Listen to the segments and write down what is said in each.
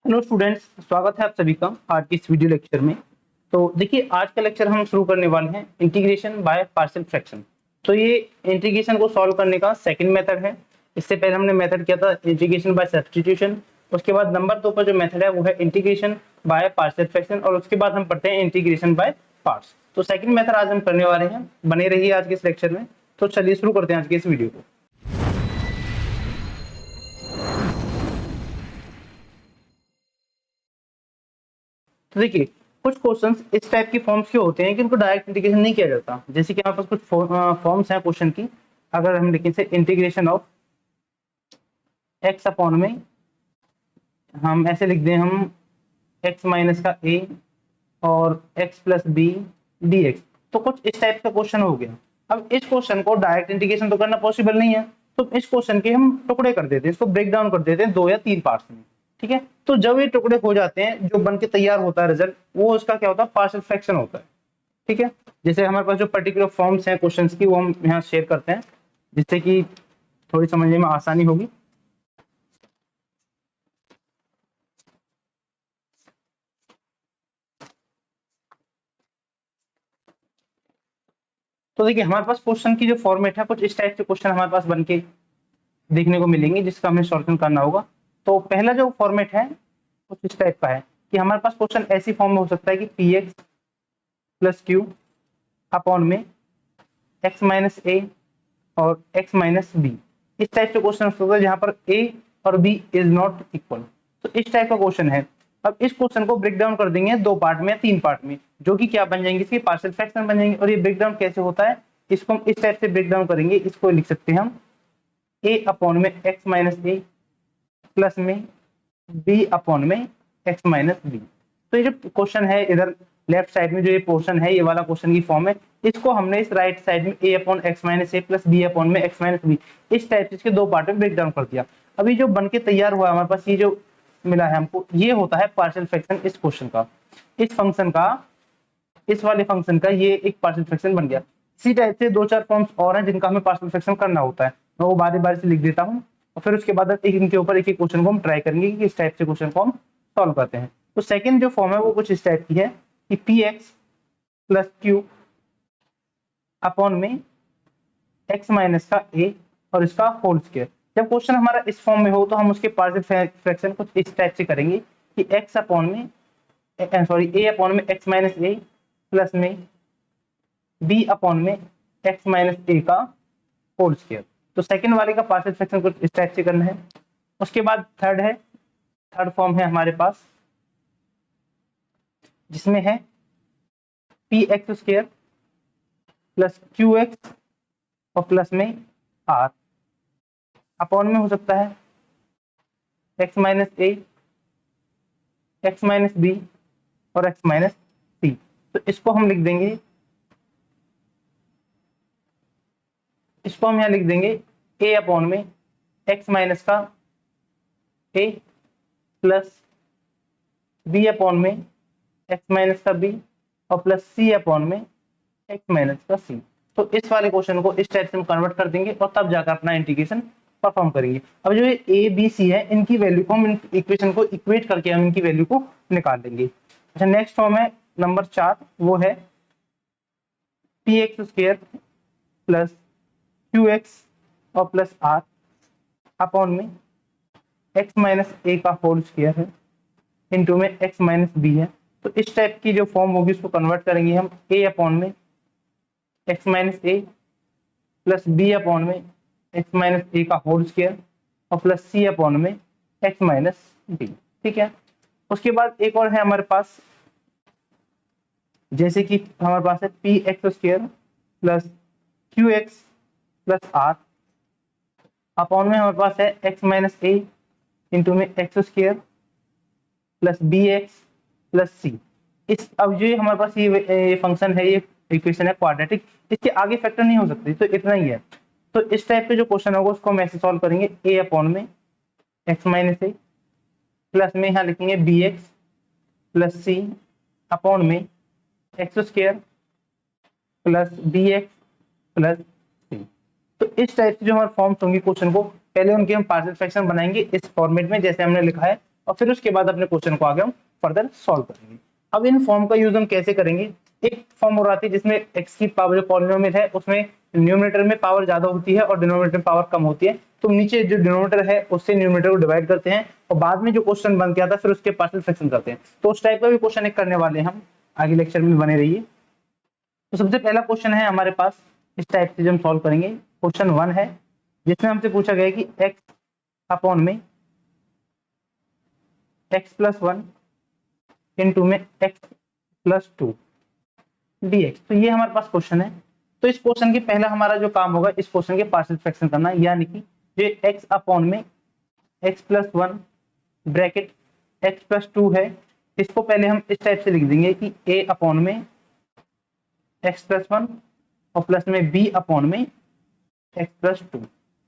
Hello students, स्वागत है आप सभी का आज की इस वीडियो लेक्चर में। तो देखिए, आज का लेक्चर हम शुरू करने वाले हैं इंटीग्रेशन बाय पार्शियल फ्रैक्शन। तो ये इंटीग्रेशन को सॉल्व करने का सेकंड मेथड है। इससे पहले हमने मेथड किया था इंटीग्रेशन बाय सब्स्टिट्यूशन। उसके बाद नंबर 2 पर जो मेथड है वो है इंटीग्रेशन बाय पार्शियल फ्रैक्शन, और उसके बाद हम पढ़ते हैं इंटीग्रेशन बाय पार्ट्स। तो सेकंड मेथड आज हम करने वाले हैं। बने रहिए आज के इस लेक्चर में। तो चलिए शुरू करते हैं आज के इस वीडियो को। तो देखिए, कुछ क्वेश्चंस इस टाइप के फॉर्म्स के होते हैं कि उनको डायरेक्ट इंटीग्रेशन नहीं किया जाता। जैसे कि हमारे पास कुछ फॉर्म्स हैं क्वेश्चन की। अगर हम लिखें से इंटीग्रेशन ऑफ एक्स अपॉन में, हम ऐसे लिख दें, हम एक्स माइनस का ए और x plus b d x. तो कुछ इस टाइप का क्वेश्चन हो गया। अब इस क्वेश्चन को डायरेक्ट इंटीग्रेशन तो करना पॉसिबल नहीं है, तो इस क्वेश्चन के हम टुकड़े कर देते हैं, इसको ब्रेक डाउन कर देते हैं 2 या 3 पार्ट्स में। ठीक है, तो जब ये टुकड़े हो जाते हैं, जो बन के तैयार होता है रिजल्ट, वो उसका क्या होता है, पार्शियल फ्रैक्शन होता है। ठीक है, जैसे हमारे पास जो पर्टिकुलर फॉर्म्स हैं क्वेश्चंस की, वो हम यहाँ शेयर करते हैं, जिससे कि थोड़ी समझने में आसानी होगी। तो देखिए, हमारे पास क्वेश्चन की जो फॉर्मेट है, कुछ इस टाइप से क्वेश्चन हमारे पास बन के देखने को मिलेंगे, जिसका हमें सॉल्यूशन करना होगा। तो पहला जो फॉर्मेट है कुछ इस टाइप का है कि हमारे पास क्वेश्चन ऐसी फॉर्म में हो सकता है कि P x plus Q upon में एक्स माइनस ए और एक्स माइनस बी। इस टाइप के क्वेश्चन हो सकता है जहां पर ए और बी इज नॉट इक्वल। तो इस टाइप का क्वेश्चन है। अब इस क्वेश्चन को ब्रेक डाउन कर देंगे 2 पार्ट में या 3 पार्ट में, जो कि क्या बन जाएंगे, इसके पार्शियल फ्रैक्शन बन जाएंगे। और ये ब्रेक डाउन कैसे होता है, इसको हम इस टाइप से ब्रेक डाउन करेंगे। इसको लिख सकते हैं हम ए अपॉन में एक्स माइनस ए प्लस में बी अपॉन में एक्स माइनस बी। तो ये जो क्वेश्चन है इधर लेफ्ट साइड में, जो ये पोर्शन है, ये वाला क्वेश्चन की फॉर्म है, इसको हमने इस राइट साइड में ए upon x minus a plus B upon में एक्स माइनस बी, इस टाइप से इसके 2 पार्ट में ब्रेक डाउन कर दिया। अभी जो बन के तैयार हुआ हमारे पास, ये जो मिला है हमको, ये होता है पार्शियल फ्रैक्शन इस क्वेश्चन का, इस फंक्शन का, इस वाले फंक्शन का। ये एक पार्शियल फ्रैक्शन बन गया। इसी टाइप से 2-4 फॉर्म्स और हैं जिनका हमें पार्शियल फ्रैक्शन करना होता है। मैं वो बारी बारी से लिख देता हूँ, और फिर उसके बाद एक इनके ऊपर एक एक क्वेश्चन को हम ट्राई करेंगे कि इस टाइप से क्वेश्चन को हम सॉल्व करते हैं। तो सेकंड जो फॉर्म है वो कुछ इस टाइप की है कि P x plus Q upon में एक्स माइनस का ए और इसका होल स्क्वायर। जब क्वेश्चन हमारा इस फॉर्म में हो, तो हम उसके पार्शियल फ्रैक्शन कुछ इस टाइप से करेंगे कि एक्स अपॉन में, सॉरी, ए अपॉन में एक्स माइनस ए प्लस में बी अपॉन में एक्स माइनस ए का होल स्क्वायर। तो सेकंड वाले का पार्शियल फ्रैक्शन कुछ इस टाइप से करना है। उसके बाद थर्ड है, थर्ड फॉर्म है हमारे पास, जिसमें है p x square plus q x और प्लस में आर अपॉन में हो सकता है एक्स माइनस ए, एक्स माइनस बी और एक्स माइनस सी। तो इसको हम लिख देंगे, इसको हम यहाँ लिख देंगे ए अपॉन में एक्स माइनस का ए प्लस बी अपॉन में एक्स माइनस का बी और प्लस सी अपॉन में एक्स माइनस का सी। तो इस वाले क्वेश्चन को इस टाइप से हम कन्वर्ट कर देंगे और तब जाकर अपना इंटीग्रेशन परफॉर्म करेंगे। अब जो ये ए बी सी है, इनकी वैल्यू को हम, इक्वेशन को इक्वेट करके हम इनकी वैल्यू को निकाल देंगे। अच्छा, नेक्स्ट फॉर्म है नंबर 4, वो है p x square plus q x और प्लस आर अपॉन में एक्स माइनस ए का होल स्क्वायर है इंटू में एक्स माइनस बी है। तो इस टाइप की जो फॉर्म होगी उसको कन्वर्ट करेंगे हम ए अपॉन में x minus a plus B upon में एक्स माइनस ए का होल स्क्वायर और प्लस सी अपॉन में एक्स माइनस बी। ठीक है, उसके बाद एक और है हमारे पास, जैसे कि हमारे पास है p x square plus q x plus r upon में हमारे पास है एक्स माइनस ए इंटू में x square plus b x plus c. इस, अब जो हमारे पास ये फंक्शन है, ये इक्वेशन है क्वाड्रेटिक, इसके आगे फैक्टर नहीं हो सकती, तो इतना ही है। तो इस टाइप के जो क्वेश्चन होगा उसको हम ऐसे सॉल्व करेंगे, ए अपॉन में एक्स माइनस ए प्लस में यहाँ लिखेंगे b x plus c upon में x square plus b x plus c. तो इस टाइप से जो हमारे फॉर्म्स होंगे क्वेश्चन को, पहले उनके हम पार्शियल फ्रैक्शन बनाएंगे इस फॉर्मेट में जैसे हमने लिखा है, और फिर उसके बाद अपने क्वेश्चन को आगे हम फर्दर सॉल्व करेंगे। अब इन फॉर्म का यूज हम कैसे करेंगे, एक फॉर्म और आती है जिसमें x की पावर जो पॉलिनोमियल है उसमें न्यूमरेटर में पावर ज्यादा होती है और डिनोमिनेटर में पावर कम होती है, तो नीचे जो डिनोमिनेटर है उससे न्यूमरेटर को डिवाइड करते हैं और बाद में जो क्वेश्चन बन के आता है फिर उसके पार्शियल फ्रैक्शन करते हैं। तो उस टाइप का भी क्वेश्चन एक करने वाले हैं हम, आगे लेक्चर में बने रहिए। तो सबसे पहला क्वेश्चन है हमारे पास, इस टाइप से जो हम सॉल्व करेंगे, क्वेश्चन 1 है जिसमें हमसे पूछा गया है कि x अपॉन में x प्लस 1 इंटू में x प्लस 2 dx। तो ये हमारे पास क्वेश्चन है। तो इस क्वेश्चन की पहला हमारा जो काम होगा इस क्वेश्चन के पार्शियल फ्रैक्शन करना, यानी कि जो x अपॉन में x plus 1 bracket x plus 2 है, इसको पहले हम इस टाइप से लिख देंगे कि a अपॉन में x प्लस 1 और प्लस में b अपॉन में x प्लस 2।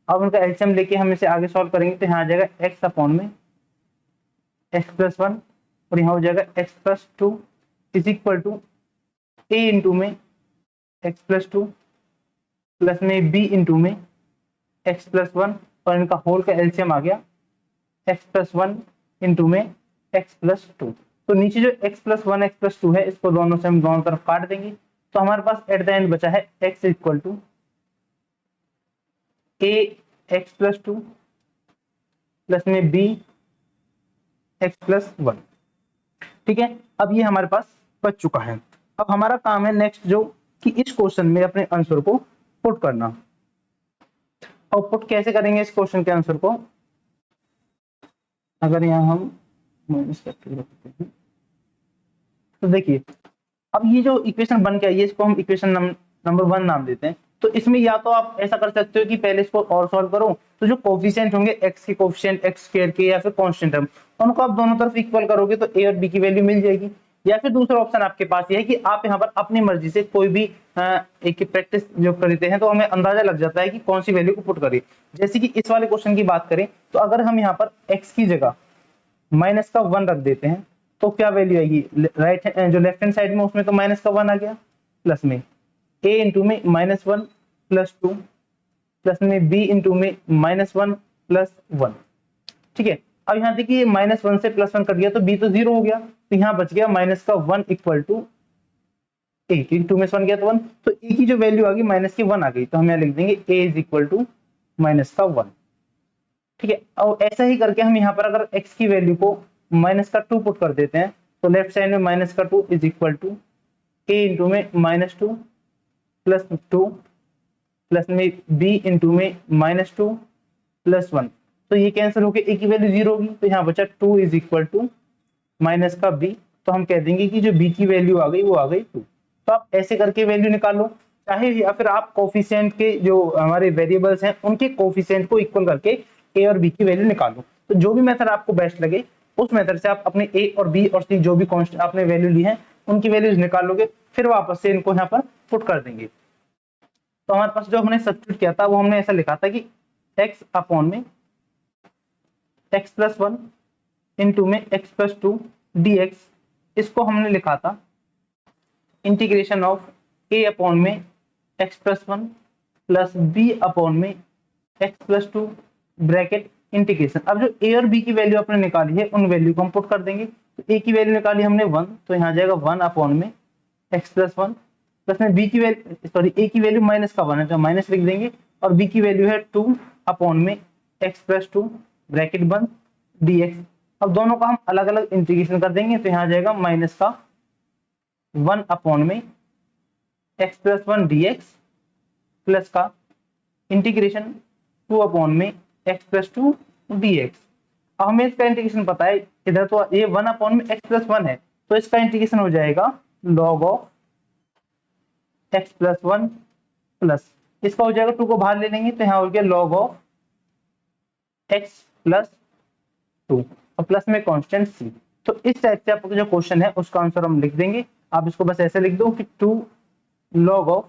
अब उनका एलसीएम लेके हम इसे आगे सॉल्व करेंगे तो यहाँ आ जाएगा x अपॉन में x प्लस 1 और यहाँ हो जाएगा x plus 2 is equal to a into में x प्लस 2 प्लस में b इंटू में x प्लस 1 और इनका होल का एलसीएम आ गया x प्लस 1 इंटू में x प्लस 2। तो नीचे जो x प्लस 1 x प्लस 2 है इसको दोनों से हम दोनों तरफ काट देंगे, तो हमारे पास एट द एंड बचा है x equal to a x plus 2 plus में b x प्लस 1। ठीक है, अब ये हमारे पास बच चुका है। अब हमारा काम है नेक्स्ट जो कि इस क्वेश्चन में अपने आंसर को पुट करना। और पुट कैसे करेंगे इस क्वेश्चन के आंसर को, अगर यहाँ हम माइनस करके रखते हैं तो देखिए अब ये जो इक्वेशन बन के आई है इसको हम इक्वेशन नंबर 1 नाम देते हैं। तो इसमें या तो आप ऐसा कर सकते हो कि पहले इसको और सॉल्व करो, तो जो कोफिशिएंट होंगे x के कोफिशिएंट x स्क्वायर के या फिर कांस्टेंट टर्म उनको आप दोनों तरफ इक्वल करोगे तो a और b की वैल्यू मिल जाएगी। या फिर दूसरा ऑप्शन आपके पास ये है कि आप यहाँ पर अपनी मर्जी से कोई भी एक प्रैक्टिस जो करते हैं तो हमें अंदाजा लग जाता है कि कौन सी वैल्यू को पुट करें। जैसे कि इस वाले क्वेश्चन की बात करें तो अगर हम यहाँ पर x की जगह माइनस का 1 रख देते हैं तो क्या वैल्यू आएगी, राइट जो लेफ्ट हैंड साइड में उसमें तो माइनस का 1 आ गया, प्लस में a इंटू में माइनस 1 प्लस 2 प्लस में b इंटू में माइनस 1 प्लस 1। ठीक है, अब यहाँ देखिए माइनस 1 से प्लस 1 कट गया तो b तो 0 हो गया, तो यहाँ बच गया माइनस का 1 इक्वल टू a, क्योंकि 2 में से 1 गया तो 1, तो a की जो वैल्यू आ गई माइनस की 1 आ गई, तो हम यहाँ लिख देंगे a is equal to minus का 1। ठीक है, और ऐसा ही करके हम यहाँ पर अगर x की वैल्यू को माइनस का 2 पुट कर देते हैं तो लेफ्ट साइड में माइनस का 2 is equal to a into में माइनस 2 प्लस 2 प्लस में b इंटू में माइनस 2 प्लस 1। तो ये कैंसिल होकर a की वैल्यू 0 होगी, तो यहाँ बचा 2 इज इक्वल टू माइनस का b, तो हम कह देंगे कि जो b की वैल्यू आ गई वो आ गई 2। तो आप ऐसे करके वैल्यू निकालो, चाहे या फिर आप कोफिशिएंट के जो हमारे वेरिएबल्स हैं उनके कोफिशिएंट को इक्वल करके a और b की वैल्यू निकालो। तो जो भी मेथड आपको बेस्ट लगे उस मेथड से आप अपने a और b और c जो भी कांस्टेंट आपने वैल्यू ली है उनकी वैल्यूज निकालोगे, फिर वापस से इनको यहाँ पर पुट कर देंगे। तो हमारे पास जो हमने सब्स्टिट्यूट किया था वो हमने ऐसा लिखा था कि x अपॉन में x प्लस 1 इंटू में x प्लस 2 dx, इसको हमने लिखा था इंटीग्रेशन ऑफ a अपॉन में x plus 1 plus b upon में x प्लस 2 ब्रैकेट इंटीग्रेशन। अब जो a और b की वैल्यू आपने निकाली है उन वैल्यू को हम पुट कर देंगे। तो a की वैल्यू निकाली हमने 1, तो यहाँ जाएगा 1 अपॉन में x प्लस 1 प्लस में b की वैल्यू सॉरी a की वैल्यू माइनस का 1 है तो माइनस लिख देंगे, और b की वैल्यू है 2 अपॉन में x प्लस 2 ब्रैकेट बंद dx। अब दोनों का हम अलग अलग इंटीग्रेशन कर देंगे, तो यहाँ आ जाएगा माइनस का 1 अपॉन में x प्लस 1 dx प्लस का इंटीग्रेशन 2 अपॉन में x प्लस 2 dx। अब हमें इसका इंटीग्रेशन पता है, इधर तो ये 1 अपॉन में x प्लस 1 है तो इसका इंटीग्रेशन हो जाएगा log of x plus 1 plus इसका हो जाएगा 2 को बाहर ले लेंगे तो यहाँ हो गया log ऑफ x प्लस 2 और प्लस में कांस्टेंट c। तो इस टाइप से आपको जो क्वेश्चन है उसका आंसर हम लिख देंगे। आप इसको बस ऐसे लिख दो कि 2 log of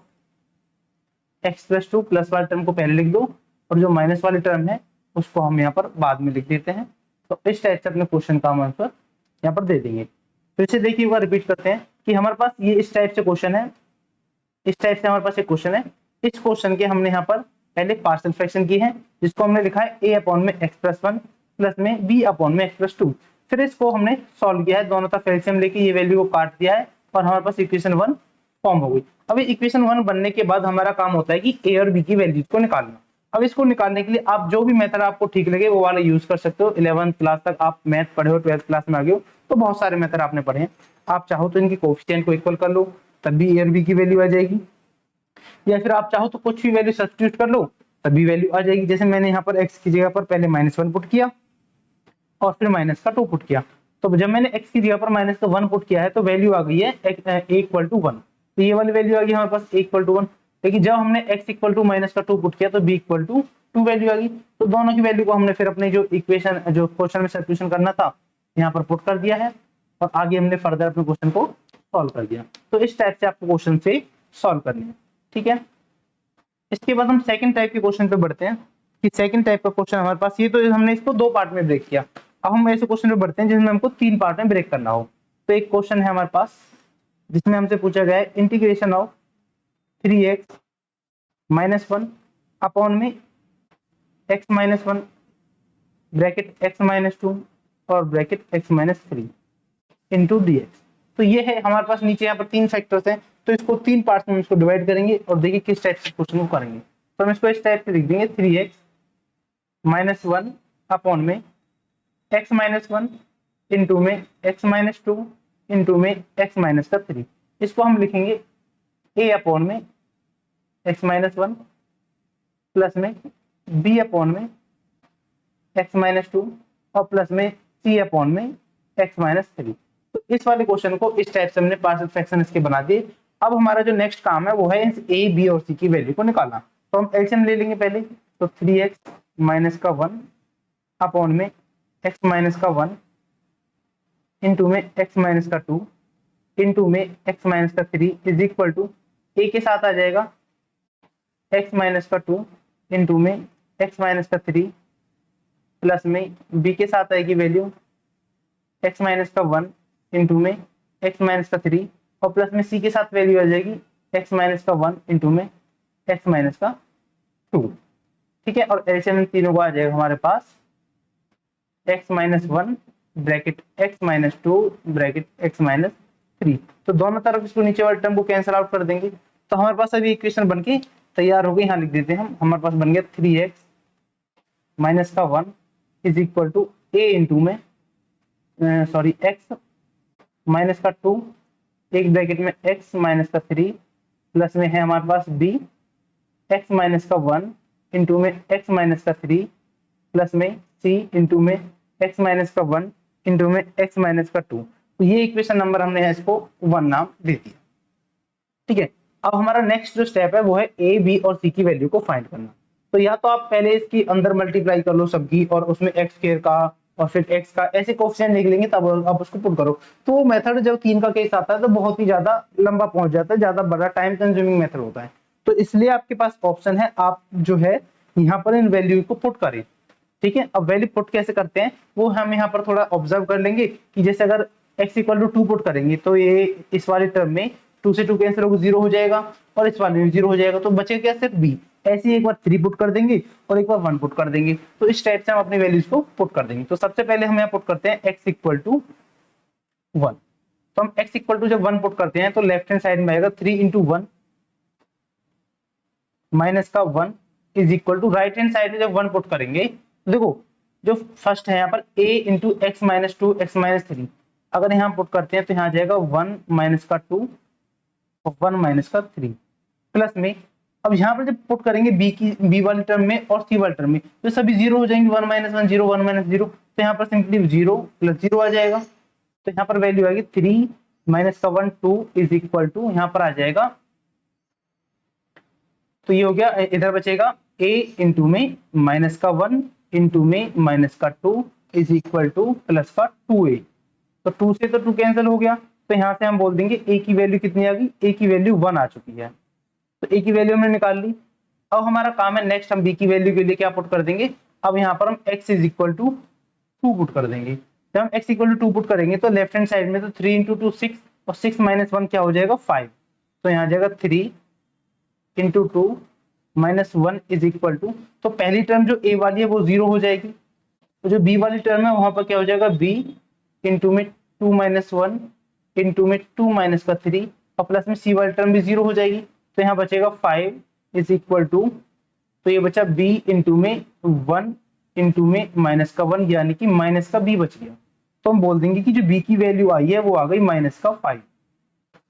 x plus 2 plus वाले टर्म को पहले लिख दो और जो माइनस वाली टर्म है उसको हम यहाँ पर बाद में लिख देते हैं। तो इस टाइप से अपने क्वेश्चन का हम आंसर यहाँ पर दे देंगे। तो इसे देखिए एक बार रिपीट करते हैं कि हमारे पास ये इस टाइप से क्वेश्चन है, इस टाइप से हमारे पास एक क्वेश्चन है। इस क्वेश्चन के हमने यहाँ पर पहले पार्शियल फ्रैक्शन की है जिसको हमने लिखा है a अपॉन में x प्लस 1 प्लस में b अपॉन में x प्लस 2। फिर इसको हमने सॉल्व किया है, दोनों तरफ एलसीएम लेके ये वैल्यू को काट दिया है और हमारे पास इक्वेशन 1 फॉर्म हो गई। अब इक्वेशन 1 बनने के बाद हमारा काम होता है कि ए और बी की वैल्यूज को निकालना। अब इसको निकालने के लिए आप जो भी मेथड आपको ठीक लगे वो वाला यूज कर सकते हो। 11th क्लास तक आप मैथ पढ़े हो, 12th क्लास में आ गए हो तो बहुत सारे मेथड आपने पढ़े हैं। आप चाहो तो इनकी कोएफिशिएंट को इक्वल कर लो, तब भी ए और बी की वैल्यू आ जाएगी, या फिर आप चाहो तो कुछ भी वैल्यू सब्स्टिट्यूट कर लो तभी वैल्यू आ जाएगी। जैसे मैंने यहाँ पर एक्स की जगह पर पहले -1 पुट किया और फिर -2 पुट किया, तो जब मैंने x की जगह पर -1 पुट किया है तो वैल्यू आ गई है a=1। तो ये वाली वैल्यू आ गई हमारे पास a=1। लेकिन जब हमने x=-2 पुट किया तो b=2 वैल्यू आ गई। तो दोनों की वैल्यू को हमने फिर अपने जो इक्वेशन जो क्वेश्चन में सब्स्टिट्यूशन करना था यहाँ पर पुट कर दिया है और आगे हमने फर्दर अपने क्वेश्चन को सॉल्व कर दिया। तो इस टाइप से आपको क्वेश्चन से सॉल्व करनी है, ठीक है। इसके बाद हम सेकंड टाइप के क्वेश्चन पे बढ़ते हैं कि सेकंड टाइप का क्वेश्चन हमारे पास, ये तो हमने इसको 2 पार्ट में ब्रेक किया। अब हम ऐसे क्वेश्चन पे बढ़ते हैं जिसमें हमको 3 पार्ट में ब्रेक करना हो। तो एक क्वेश्चन है हमारे पास जिसमें हमसे पूछा गया है इंटीग्रेशन ऑफ 3x-1 अपॉन में x-1 ब्रैकेट x-2 और ब्रैकेट x-3 इंटू dx। तो ये है हमारे पास नीचे यहाँ पर 3 फैक्टर्स हैं, तो इसको 3 पार्ट्स में इसको डिवाइड करेंगे और देखिए किस टाइप से क्वेश्चन को करेंगे। तो हम इसको इस टाइप से लिख देंगे 3x-1 अपॉन में x-1 इंटू में x-2 इंटू में x-3। इसको हम लिखेंगे a अपॉन में x-1 प्लस में b अपॉन में x-2 और प्लस में c अपॉन में x-3। तो इस वाले क्वेश्चन को इस टाइप से हमने पार्शियल फ्रैक्शन इसके बना दिए। अब हमारा जो नेक्स्ट काम है वो है इस a, b और c की वैल्यू को निकालना। तो हम एलसीएम ले लेंगे पहले, तो 3x-1 अपॉन में x-1 इंटू में x-2 इंटू में x-3 is equal to a के साथ आ जाएगा x-2 इंटू में x-3 प्लस में b के साथ आएगी वैल्यू x-1 इंटू में x-3 और प्लस में c के साथ वैल्यू आ जाएगी x-1 इंटू में x-2, ठीक है। और एलसीएम तीनों को आ जाएगा हमारे पास x-1 bracket x-2 bracket x-3। तो दोनों तरफ इसको नीचे वाले टर्म को कैंसिल आउट कर देंगे। तो हमारे पास अभी इक्वेशन बन के तैयार हो गई। यहाँ लिख देते हैं हम, हमारे पास बन गया 3x-1 is equal to a into में x-2 एक ब्रैकेट में x-3 प्लस में है हमारे पास b x-1 इंटू में x-3 प्लस में c इंटू में x-1 इंटू में x-2। तो ये इक्वेशन नंबर हमने इसको 1 नाम दे दिया, ठीक है। अब हमारा नेक्स्ट जो स्टेप है वो है a, b और c की वैल्यू को फाइंड करना। तो या तो आप पहले इसकी अंदर मल्टीप्लाई कर लो सबकी और उसमें x स्क्वायर का और फिर x का ऐसे कोएफिशिएंट लिख लेंगे, तब आप उसको पुट करो। तो वो मेथड जब 3 का केस आता है तो बहुत ही ज्यादा लंबा पहुंच जाता है, ज्यादा बड़ा टाइम कंज्यूमिंग मेथड होता है। तो इसलिए आपके पास ऑप्शन है, आप जो है यहाँ पर इन वैल्यू को पुट करें, ठीक है। अब वैल्यू पुट कैसे करते हैं वो हम यहाँ पर थोड़ा ऑब्जर्व कर लेंगे कि जैसे अगर x=2 पुट करेंगे तो ये इस वाले टर्म में 2 से 2 कैंसिल होकर 0 हो जाएगा और इस वाले में 0 हो जाएगा, तो बचेगा क्या सिर्फ b। ऐसे ही एक बार 3 पुट कर देंगे और एक बार 1 पुट कर देंगे। तो इस टाइप से हम अपनी वैल्यूज को पुट कर देंगे। तो सबसे पहले हम यहाँ पुट करते हैं x=1। तो हम x= जब 1 पुट करते हैं तो लेफ्ट हैंड साइड में आएगा 3 × 1 माइनस का 1 is equal to right hand side में जब 1 पुट करेंगे तो देखो जो फर्स्ट है यहाँ पर a × x-2 x-3, अगर यहाँ पुट करते हैं तो यहाँ आ जाएगा 1 माइनस का 2 और 1 माइनस का 3 प्लस में। अब यहाँ पर जब पुट करेंगे b वाली टर्म में और c वाली टर्म में तो सभी 0 हो जाएंगे, 1 - 1 0 1 - 0, तो यहाँ पर सिंपली 0 + 0 आ जाएगा। तो यहाँ पर वैल्यू आएगी 3 माइनस का 1 2 इज इक्वल टू यहाँ पर आ जाएगा, तो ये हो गया। इधर बचेगा a इंटू में माइनस का 1 इंटू में माइनस का 2 इज इक्वल टू प्लस का 2a। तो 2 से तो 2 कैंसिल हो गया, तो यहाँ से हम बोल देंगे a की वैल्यू कितनी आ गई, a की वैल्यू 1 आ चुकी है। तो a की वैल्यू हमने निकाल ली। अब हमारा काम है नेक्स्ट हम b की वैल्यू के लिए क्या पुट कर देंगे। अब यहाँ पर हम x = 2 पुट कर देंगे। जब हम x = 2 पुट करेंगे तो लेफ्ट हैंड साइड में तो 3 × 2 6 और 6 - 1 क्या हो जाएगा 5। तो यहाँ आ जाएगा 3 × 2 - 1 इज इक्वल टू, तो पहली टर्म जो a वाली है वो 0 हो जाएगी, तो जो b वाली टर्म है वहां पर क्या हो जाएगा b इंटू में 2 माइनस 1 इंटू में 2 माइनस का 3 और प्लस में सी वाली टर्म भी 0 हो जाएगी, तो यहाँ बचेगा 5 इज इक्वल टू, तो ये बचा b इंटू में 1 इंटू में माइनस का 1 यानी कि माइनस का b बच गया। तो हम बोल देंगे कि जो b की वैल्यू आई है वो आ गई माइनस का 5।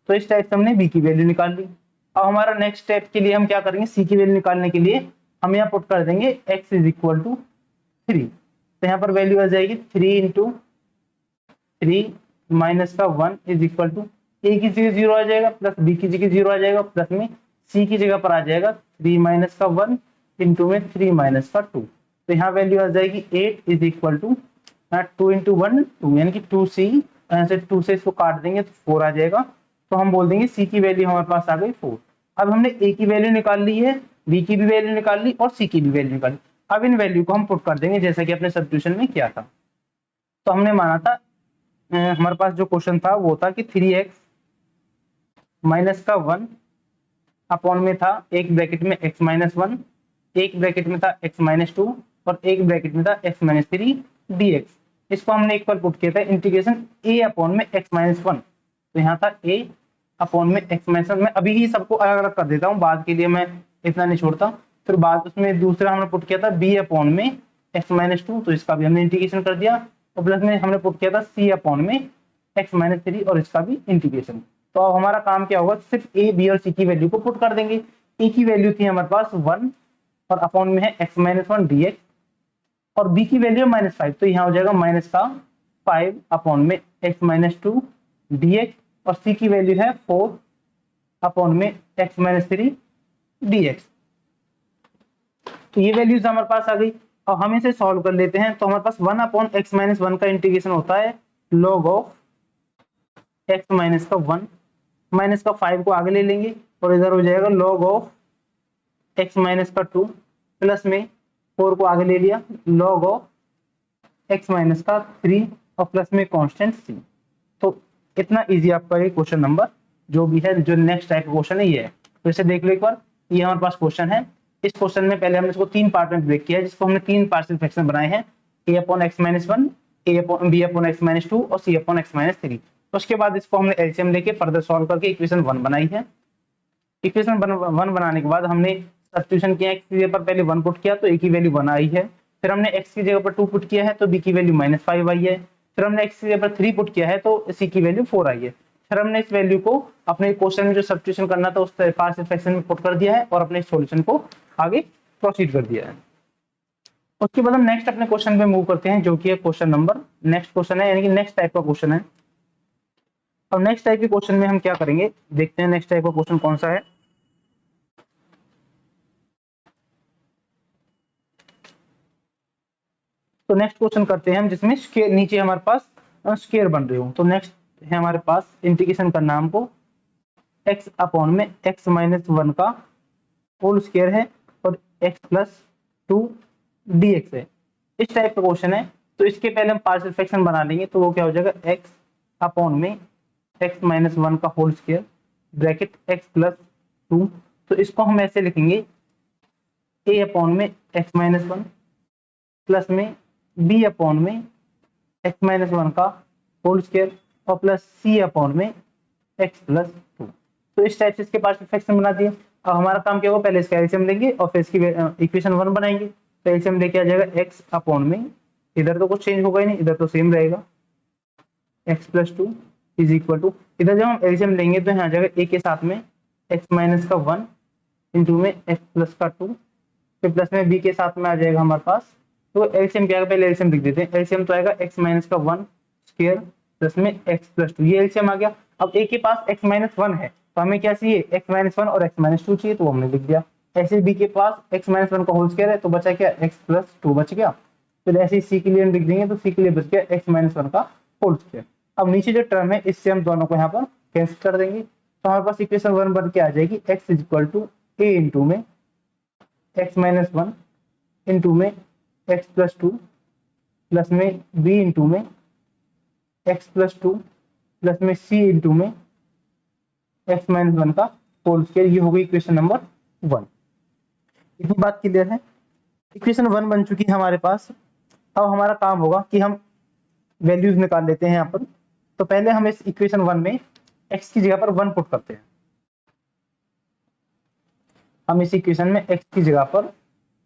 तो इस टाइप से हमने b की वैल्यू निकाल ली। अब हमारा नेक्स्ट स्टेप के लिए हम क्या करेंगे, c की वैल्यू निकालने के लिए हम यहाँ पुट कर देंगे x इज इक्वल टू 3। तो यहाँ पर वैल्यू आ जाएगी 3 इंटू 3 माइनस का 1 इज इक्वल टू, a की जगह 0 आ जाएगा प्लस b की जगह 0 आ जाएगा प्लस में c की जगह पर आ जाएगा 3 माइनस का 1 इंटू में 3 माइनस का 2। तो यहाँ वैल्यू आ जाएगी 8 इज इक्वल टू 2 इंटू 1 2 यानी कि 2c, यहाँ से 2 से इसको काट देंगे तो 4 आ जाएगा। तो हम बोल देंगे c की वैल्यू हमारे पास आ गई 4। अब हमने a की वैल्यू निकाल ली है, b की भी वैल्यू निकाल ली और c की भी वैल्यू निकाल ली। अब इन वैल्यू को हम पुट कर देंगे जैसा कि अपने सब्स्टिट्यूशन में किया था। तो हमने माना था हमारे पास जो क्वेश्चन था वो था कि 3x माइनस का 1 अपॉन में था एक ब्रैकेट में x माइनस 1, एक ब्रैकेट में था x माइनस 2 और एक ब्रैकेट में था x माइनस 3 dx। इसको हमने एक बार पुट किया था इंटीग्रेशन a अपॉन में x माइनस 1। तो यहाँ था a अपॉन में x माइनस 1। मैं अभी ही सबको अलग अलग कर देता हूँ, बाद के लिए मैं इतना नहीं छोड़ता। फिर बाद उसमें दूसरा हमने पुट किया था b अपॉन में x माइनस 2, तो इसका भी हमने इंटीग्रेशन कर दिया। और प्लस में हमने पुट किया था c अपॉन में x माइनस 3 और इसका भी इंटीग्रेशन। तो अब हमारा काम क्या होगा, सिर्फ a b और c की वैल्यू को पुट कर देंगे। a की वैल्यू थी हमारे पास 1 और अपॉन में है x माइनस 1 dx और b की वैल्यू है माइनस 5, तो यहाँ हो जाएगा माइनस का 5 अपॉन में x माइनस 2 dx और c की वैल्यू है 4 अपॉन में x माइनस 3 dx। तो ये वैल्यूज हमारे पास आ गई। अब हम इसे सॉल्व कर लेते हैं। तो हमारे पास 1 अपॉन x माइनस 1 का इंटीग्रेशन होता है log ऑफ x माइनस का 1, माइनस का 5 को आगे ले लेंगे और इधर हो जाएगा log ऑफ x माइनस का 2 प्लस में 4 को आगे ले लिया log ऑफ x माइनस का 3 और प्लस में कांस्टेंट c। तो इतना इजी आपका ये क्वेश्चन नंबर जो भी है, जो नेक्स्ट टाइप का क्वेश्चन है ये है। तो इसे देख लो एक बार, ये हमारे पास क्वेश्चन है। इस क्वेश्चन में पहले हमने इसको 3 पार्ट में ब्रेक किया है, जिसको हमने 3 पार्शियल फ्रैक्शन बनाए हैं, a upon x minus 1, b upon x minus 2 और c अपॉन x माइनस 3। उसके बाद इसको हमने एलसीएम लेके फर्दर सॉल्व करके इक्वेशन 1 बनाई है। इक्वेशन 1 बनाने के बाद हमने सब्स्टिट्यूशन किया, x की जगह पर पहले 1 पुट किया तो a की वैल्यू 1 आई है। फिर हमने x की जगह पर 2 पुट किया है तो b की वैल्यू माइनस 5 आई है। फिर हमने x की जगह पर 3 पुट किया है तो c की वैल्यू 4 आई है। फिर हमने इस वैल्यू को अपने क्वेश्चन में जो सब्स्टिट्यूशन करना था उस पार्शियल फ्रैक्शन में पुट कर दिया है और अपने सॉल्यूशन को आगे प्रोसीड कर दिया है। उसके बाद हम नेक्स्ट अपने क्वेश्चन पे मूव करते हैं, जो कि है क्वेश्चन नंबर, नेक्स्ट क्वेश्चन है यानी कि नेक्स्ट टाइप का क्वेश्चन है। और नेक्स्ट टाइप के क्वेश्चन में हम क्या करेंगे, देखते हैं नेक्स्ट टाइप का क्वेश्चन कौन सा है। तो नेक्स्ट क्वेश्चन करते हैं हम जिसमें स्क्वायर, नीचे हमारे पास स्क्वायर बन रहे हो। तो नेक्स्ट है हमारे पास इंटीग्रेशन करना हमको x अपॉन में x माइनस 1 का होल स्क्वायर है और x प्लस 2 dx है। इस टाइप का क्वेश्चन है। तो इसके पहले हम पार्शियल फ्रैक्शन बना लेंगे, तो वो क्या हो जाएगा x अपॉन में x माइनस 1 का whole square bracket x plus 2। तो इसको हम ऐसे लिखेंगे a अपॉन में x माइनस 1 प्लस में b अपॉन में x माइनस 1 का होल स्क्वायर और प्लस c अपॉन में x प्लस 2। तो इस टाइप से इसके पार्शियल फ्रैक्शन बना दिए। अब हमारा काम क्या होगा, पहले इसका एलसीएम लेंगे और फिर इसकी इक्वेशन 1 बनाएंगे। तो एलसीएम लेके आ जाएगा x अपॉन में, इधर तो कुछ चेंज होगा ही नहीं, इधर तो सेम रहेगा, x plus 2 is equal to, इधर जब हम एलसीएम लेंगे तो यहाँ आ जाएगा a के साथ में x माइनस का 1 इंटू में x प्लस का 2, फिर प्लस में b के साथ में आ जाएगा हमारे पास। तो एलसीएम क्या आएगा, पहले एलसीएम लिख देते हैं। एलसीएम तो आएगा x माइनस का 1 स्क्वायर प्लस में x प्लस 2, ये एलसीएम आ गया। अब a के पास x माइनस 1 है तो हमें क्या चाहिए, x माइनस 1 और x माइनस 2 चाहिए, तो हमने लिख दिया। ऐसे b के पास x माइनस 1 का होल स्क्वायर है तो बचा क्या, x प्लस 2 बच गया। फिर ऐसे ही c के लिए हम लिख देंगे तो c के लिए बच गया x माइनस 1 का होल स्क्वायर। अब नीचे जो टर्म है इससे हम दोनों को यहाँ पर कैंसिल कर देंगे। तो हमारे पास इक्वेशन 1 बन के आ जाएगी x is equal to a into में x माइनस 1 इंटू में x प्लस 2 प्लस में b इंटू में x प्लस 2 प्लस में c इंटू में x माइनस 1 का होल स्क्वायर। ये हो गई इक्वेशन नंबर 1। इतनी बात क्लियर है। इक्वेशन 1 बन चुकी है हमारे पास। अब हमारा काम होगा कि हम वैल्यूज निकाल लेते हैं यहाँ पर। तो पहले हम इस इक्वेशन 1 में x की जगह पर 1 पुट करते हैं। हम इस इक्वेशन में x की जगह पर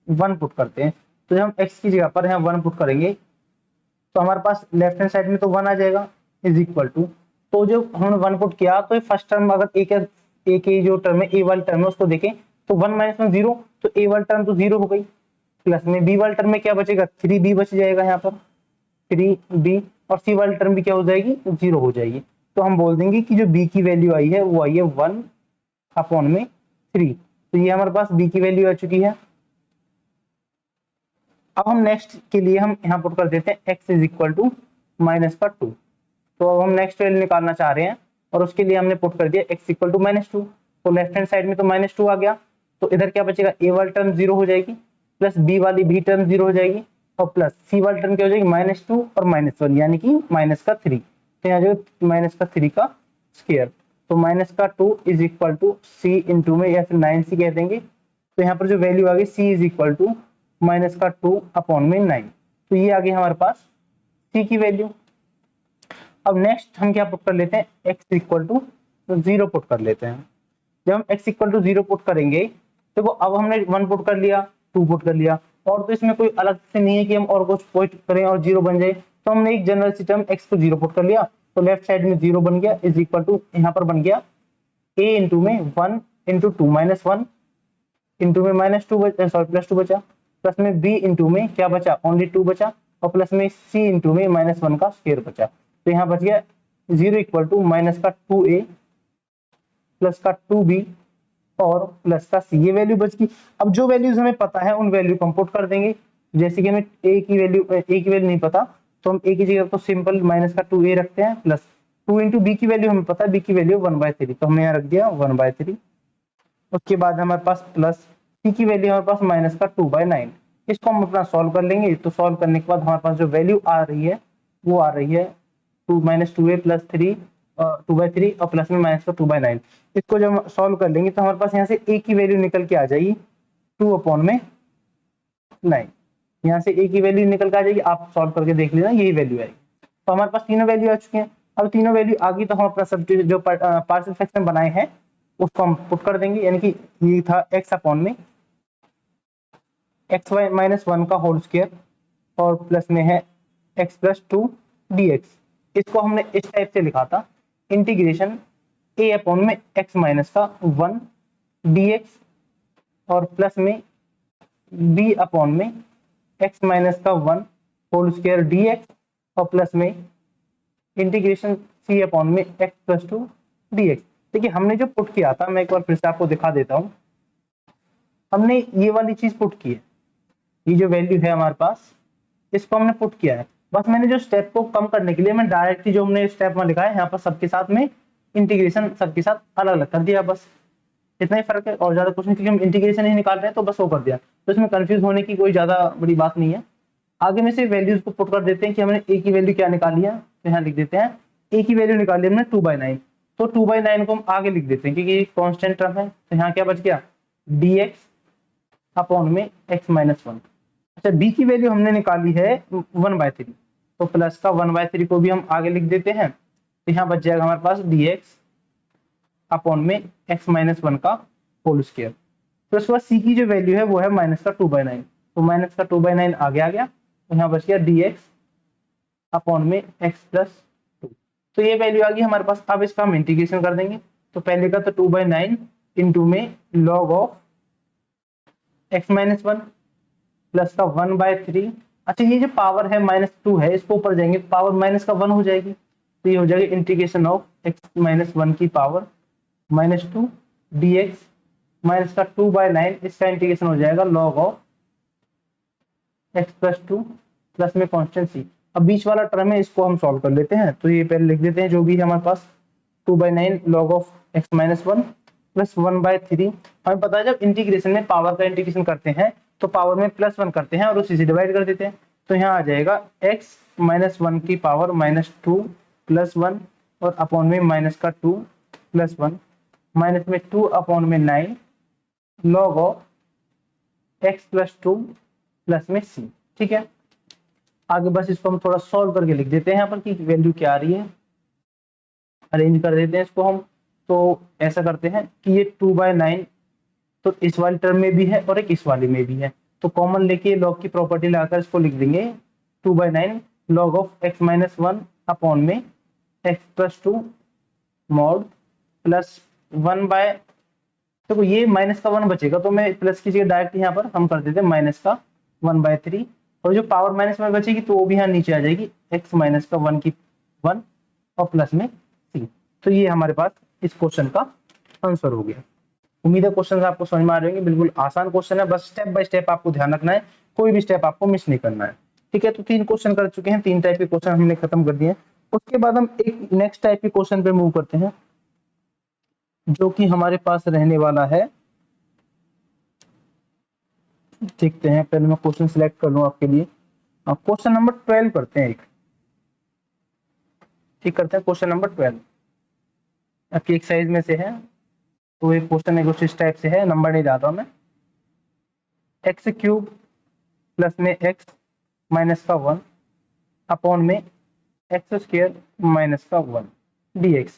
1 पुट करते हैं। तो जब हम x की जगह पर यहाँ 1 पुट करेंगे तो हमारे पास लेफ्ट हैंड साइड में तो 1 आ जाएगा इज इक्वल टू, तो जो हमने 1 पुट किया तो फर्स्ट टर्म अगर ए की जो टर्म है, ए वाली टर्म है उसको देखें तो 1 - 1 0, तो ए वाली टर्म तो 0 हो गई। प्लस में बी वाली टर्म में क्या बचेगा, 3b बच जाएगा यहाँ पर, 3b, और सी वाली टर्म भी क्या हो जाएगी, 0 हो जाएगी। तो हम बोल देंगे कि जो b की वैल्यू आई है वो आई है 1/3। तो ये हमारे पास b की वैल्यू आ चुकी है। अब हम नेक्स्ट के लिए हम यहाँ पुट कर देते हैं x इज इक्वल टू -2। तो अब हम नेक्स्ट वैल्यू निकालना चाह रहे हैं और उसके लिए हमने पुट कर दिया x इक्वल टू -2। तो लेफ्ट हैंड साइड में तो -2 आ गया, तो इधर क्या बचेगा, a वाली टर्म 0 हो जाएगी, प्लस b वाली भी टर्म 0 हो जाएगी, और प्लस c वाली टर्म क्या हो जाएगी, -2 और -1 यानी कि -3। तो यहाँ जो -3 का स्क्वायर, तो -2 is equal to c into में या फिर 9c कह देंगे। तो यहाँ पर जो वैल्यू आ गई c इज इक्वल टू -2/9। तो ये आ गई हमारे पास c की वैल्यू। अब नेक्स्ट हम क्या पुट कर लेते हैं, x इक्वल टू 0 पुट कर लेते हैं। जब हम x इक्वल टू 0 पुट करेंगे, देखो अब हमने 1 पुट कर लिया, 2 पुट कर लिया, और तो इसमें कोई अलग से नहीं है कि हम और कुछ पुट करें और 0 बन जाए। तो हमने एक जनरल सी टर्म x को 0 पुट कर लिया, तो लेफ्ट साइड में 0 बन गया इज इक्वल टू, यहाँ पर बन गया a इंटू में 1 इंटू 2 -1 इंटू में -2 सॉरी +2 बचा, प्लस में b इंटू में क्या बचा, ओनली 2 बचा, और प्लस में c इंटू में -1 का स्क्वायर बचा। तो यहाँ बच गया 0 इक्वल टू -2a प्लस का 2b और प्लस का c, ये वैल्यू बच गई। अब जो वैल्यूज हमें पता है उन वैल्यू को हम पुट कर देंगे। जैसे कि हमें a की वैल्यू नहीं पता, तो हम a की जगह तो सिंपल -2a रखते हैं, प्लस 2 इंटू b की वैल्यू हमें पता है, b की वैल्यू 1/3, तो हमने यहाँ रख दिया 1/3। उसके बाद हमारे पास प्लस c की वैल्यू हमारे पास -2/9। इसको हम अपना सॉल्व कर लेंगे। तो सॉल्व करने के बाद हमारे पास जो वैल्यू आ रही है वो आ रही है 2 - 2a प्लस 3 2/3 और प्लस में -2/9। इसको जब हम सॉल्व कर लेंगे तो हमारे पास यहाँ से a की वैल्यू निकल के आ जाएगी 2/9। यहाँ से a की वैल्यू निकल के आ जाएगी, आप सॉल्व करके देख लेना, यही वैल्यू आएगी। तो हमारे पास तीनों वैल्यू आ चुके हैं। अब तीनों वैल्यू आ गई तो हम अपना सब्स्टिट्यूट जो पार्शियल फ्रैक्शन बनाए हैं उसको हम पुट कर देंगे, यानी कि ये था x/में x/-1 का होल स्क्वायर और प्लस में है x + 2 dx। इसको हमने इस टाइप से लिखा था, इंटीग्रेशन a/में x-1 dx और प्लस में b/में x-1 होल स्क्वायर dx और प्लस में इंटीग्रेशन c/में x + 2 dx। देखिए हमने जो पुट किया था, मैं एक बार फिर से आपको दिखा देता हूं। हमने ये वाली चीज पुट की है, ये जो वैल्यू है हमारे पास इसको हमने पुट किया है। बस मैंने जो स्टेप को कम करने के लिए मैं डायरेक्टली जो हमने स्टेप में लिखा है यहाँ पर सबके साथ में इंटीग्रेशन सबके साथ अलग अलग कर दिया, बस इतना ही फर्क है और ज्यादा कुछ नहीं, क्योंकि हम इंटीग्रेशन ही निकाल रहे हैं तो बस वो कर दिया। तो इसमें कंफ्यूज होने की कोई ज्यादा बड़ी बात नहीं है। आगे में से वैल्यूज को पुट कर देते हैं कि हमने ए की वैल्यू क्या निकाली है, तो यहाँ लिख देते हैं ए की वैल्यू निकाली हमने 2/9। तो 2/9 को हम आगे लिख देते हैं क्योंकि कॉन्स्टेंट टर्म है। तो यहाँ क्या बच गया, dx/में x-1। अच्छा बी की वैल्यू हमने निकाली है 1/3, तो प्लस का 1/3 को भी हम आगे लिख देते हैं। तो यहाँ बच जाएगा हमारे पास dx/में x-1 का होल स्क्वायर। तो उसके बाद सी की जो वैल्यू है वो है -2/9, तो -2/9 आगे आ गया, तो यहाँ बच गया dx/में x + 2। तो ये वैल्यू आ गई हमारे पास। अब इसका हम इंटीग्रेशन कर देंगे। तो पहले का तो 2/9 इंटू में log ऑफ x-1 प्लस का 1/3। अच्छा ये जो पावर है -2 है, इसको ऊपर जाएंगे पावर -1 हो जाएगी, तो ये हो जाएगा इंटीग्रेशन ऑफ x-1 की पावर -2 dx -2/9। इसका इंटीग्रेशन हो जाएगा log ऑफ x + 2 प्लस में कांस्टेंट c। अब बीच वाला टर्म है इसको हम सॉल्व कर लेते हैं। तो ये पहले लिख देते हैं जो भी है हमारे पास 2/9 log ऑफ x-1 प्लस 1/3। हमें पता है जब इंटीग्रेशन में पावर का इंटीग्रेशन करते हैं तो पावर में +1 करते हैं और उसी से डिवाइड कर देते हैं। तो यहाँ आ जाएगा x-1 की पावर -2 + 1 और अपॉन में -2 + 1 माइनस में 2/9 log ऑफ x + 2 प्लस में c। ठीक है, आगे बस इसको हम थोड़ा सॉल्व करके लिख देते हैं यहाँ पर कि वैल्यू क्या आ रही है, अरेंज कर देते हैं इसको हम। तो ऐसा करते हैं कि ये 2/9 तो इस वाली टर्म में भी है और एक इस वाली में भी है, तो कॉमन लेके लॉग की प्रॉपर्टी लगाकर इसको लिख देंगे 2/9 लॉग ऑफ x-1 अपॉन में x+2 मॉड प्लस 1 बाय, देखो ये माइनस का 1 बचेगा तो मैं प्लस की जगह डायरेक्ट यहाँ पर हम कर देते हैं माइनस का 1/3, और जो पावर माइनस में बचेगी तो वो भी यहाँ नीचे आ जाएगी x माइनस का 1 की 1 और प्लस में c। तो ये हमारे पास इस क्वेश्चन का आंसर हो गया। उम्मीद है क्वेश्चन आपको समझ में आ रहे होंगे, बिल्कुल आसान क्वेश्चन है, बस स्टेप बाय स्टेप आपको ध्यान रखना है, कोई भी स्टेप आपको मिस नहीं करना है। ठीक है, तो 3 क्वेश्चन कर चुके हैं, 3 टाइप के क्वेश्चन हमने खत्म कर दिए हैं। उसके बाद हम एक नेक्स्ट टाइप के क्वेश्चन पे मूव करते हैं, जो कि हमारे पास रहने वाला है, देखते हैं। पहले मैं क्वेश्चन सिलेक्ट कर लूं आपके लिए। क्वेश्चन नंबर 12 करते हैं एक, ठीक करते हैं क्वेश्चन नंबर 12 आपकी एक्सरसाइज में से है। तो ये क्वेश्चन है कुछ इस टाइप से है, नंबर नहीं डाल रहा मैं। x³ प्लस में x माइनस का 1 अपॉन में x² माइनस का 1 dx।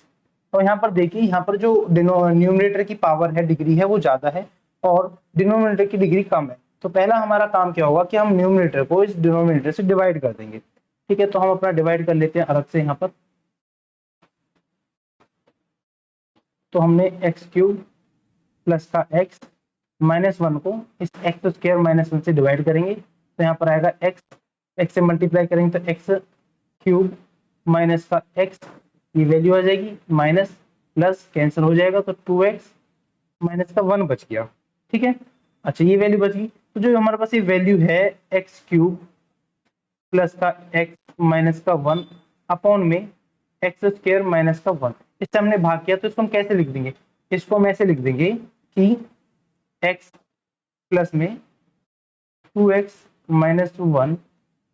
और यहाँ पर देखिए, यहाँ पर जो न्यूमरेटर की पावर है, डिग्री है, वो ज्यादा है और डिनोमिनेटर की डिग्री कम है। तो पहला हमारा काम क्या होगा कि हम न्यूमरेटर को इस डिनोमिनेटर से डिवाइड कर देंगे। ठीक है, तो हम अपना डिवाइड कर लेते हैं अलग से यहाँ पर। तो हमने x³ प्लस का x -1 को इस x² -1 से डिवाइड करेंगे, तो यहाँ पर आएगा x से मल्टीप्लाई करेंगे तो x³ माइनस का x, ये वैल्यू आ जाएगी, माइनस प्लस कैंसिल हो जाएगा तो 2x माइनस का 1 बच गया। ठीक है, अच्छा ये वैल्यू बच गई। तो जो हमारे पास ये वैल्यू है x³ प्लस का x माइनस का 1 अपॉन में x² माइनस का 1, इससे हमने भाग किया, तो इसको हम कैसे लिख देंगे, इसको हम ऐसे लिख देंगे कि x प्लस में 2x माइनस 1